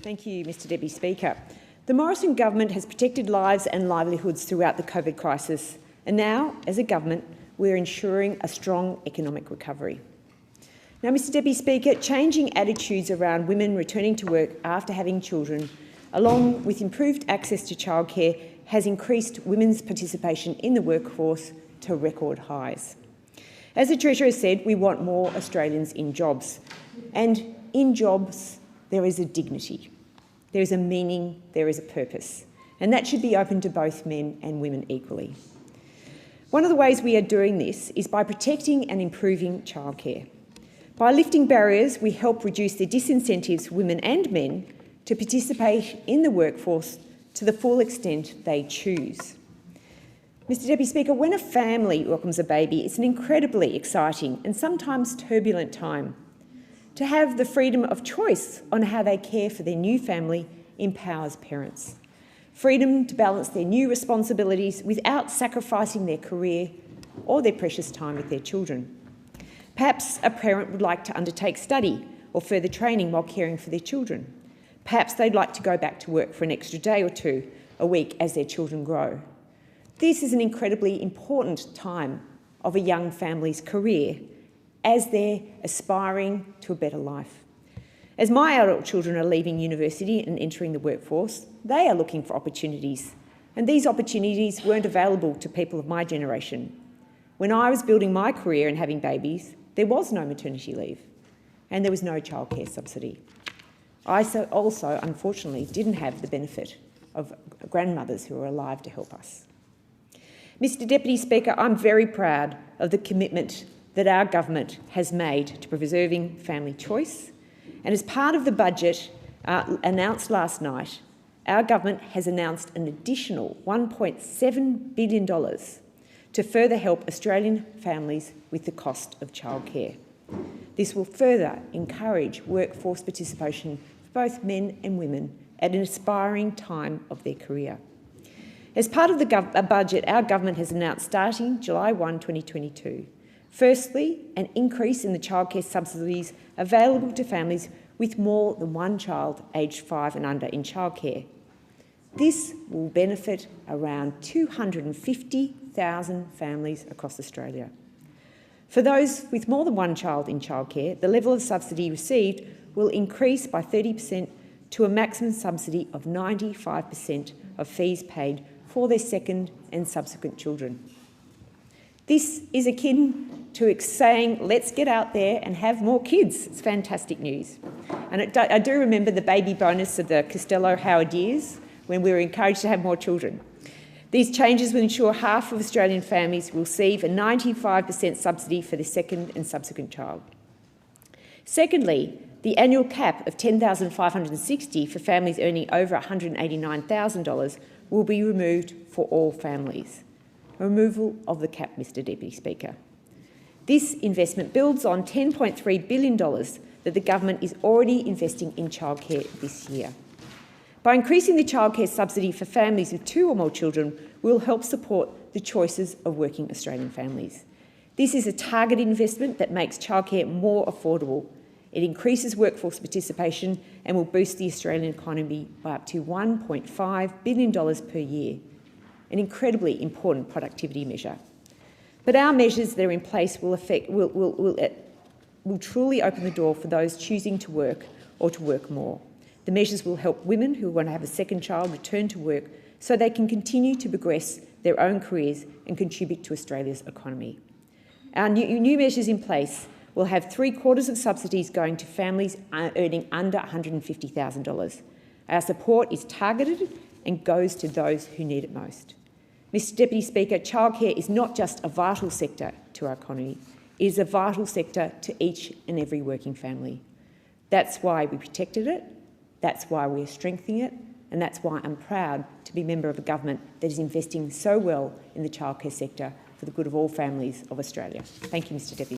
Thank you, Mr Deputy Speaker. The Morrison government has protected lives and livelihoods throughout the COVID crisis, and now, as a government, we're ensuring a strong economic recovery. Now, Mr Deputy Speaker, changing attitudes around women returning to work after having children, along with improved access to childcare, has increased women's participation in the workforce to record highs. As the Treasurer said, we want more Australians in jobs, and in jobs there is a dignity, there is a meaning, there is a purpose, and that should be open to both men and women equally. One of the ways we are doing this is by protecting and improving childcare. By lifting barriers, we help reduce the disincentives for women and men to participate in the workforce to the full extent they choose. Mr Deputy Speaker, when a family welcomes a baby, it's an incredibly exciting and sometimes turbulent time. To have the freedom of choice on how they care for their new family empowers parents. Freedom to balance their new responsibilities without sacrificing their career or their precious time with their children. Perhaps a parent would like to undertake study or further training while caring for their children. Perhaps they'd like to go back to work for an extra day or two a week as their children grow. This is an incredibly important time of a young family's career as they're aspiring to a better life. As my adult children are leaving university and entering the workforce, they are looking for opportunities, and these opportunities weren't available to people of my generation. When I was building my career and having babies, there was no maternity leave, and there was no childcare subsidy. I also, unfortunately, didn't have the benefit of grandmothers who were alive to help us. Mr Deputy Speaker, I'm very proud of the commitment that our government has made to preserving family choice, and as part of the budget announced last night, our government has announced an additional $1.7 billion to further help Australian families with the cost of childcare. This will further encourage workforce participation for both men and women at an aspiring time of their career. As part of the budget, our government has announced starting July 1, 2022, firstly, an increase in the childcare subsidies available to families with more than one child aged 5 and under in childcare. This will benefit around 250,000 families across Australia. For those with more than one child in childcare, the level of subsidy received will increase by 30% to a maximum subsidy of 95% of fees paid for their second and subsequent children. This is akin to saying, let's get out there and have more kids. It's fantastic news. And I do remember the baby bonus of the Costello-Howard years when we were encouraged to have more children. These changes will ensure half of Australian families will receive a 95% subsidy for their second and subsequent child. Secondly, the annual cap of $10,560 for families earning over $189,000 will be removed for all families. Removal of the cap, Mr Deputy Speaker. This investment builds on $10.3 billion that the government is already investing in childcare this year. By increasing the childcare subsidy for families with 2 or more children, we'll help support the choices of working Australian families. This is a targeted investment that makes childcare more affordable. It increases workforce participation and will boost the Australian economy by up to $1.5 billion per year, an incredibly important productivity measure. But our measures that are in place will truly open the door for those choosing to work or to work more. The measures will help women who want to have a second child return to work so they can continue to progress their own careers and contribute to Australia's economy. Our new measures in place will have 3/4 of subsidies going to families earning under $150,000. Our support is targeted and goes to those who need it most. Mr Deputy Speaker, childcare is not just a vital sector to our economy, it is a vital sector to each and every working family. That's why we protected it, that's why we're strengthening it, and that's why I'm proud to be a member of a government that is investing so well in the childcare sector for the good of all families of Australia. Thank you, Mr Deputy.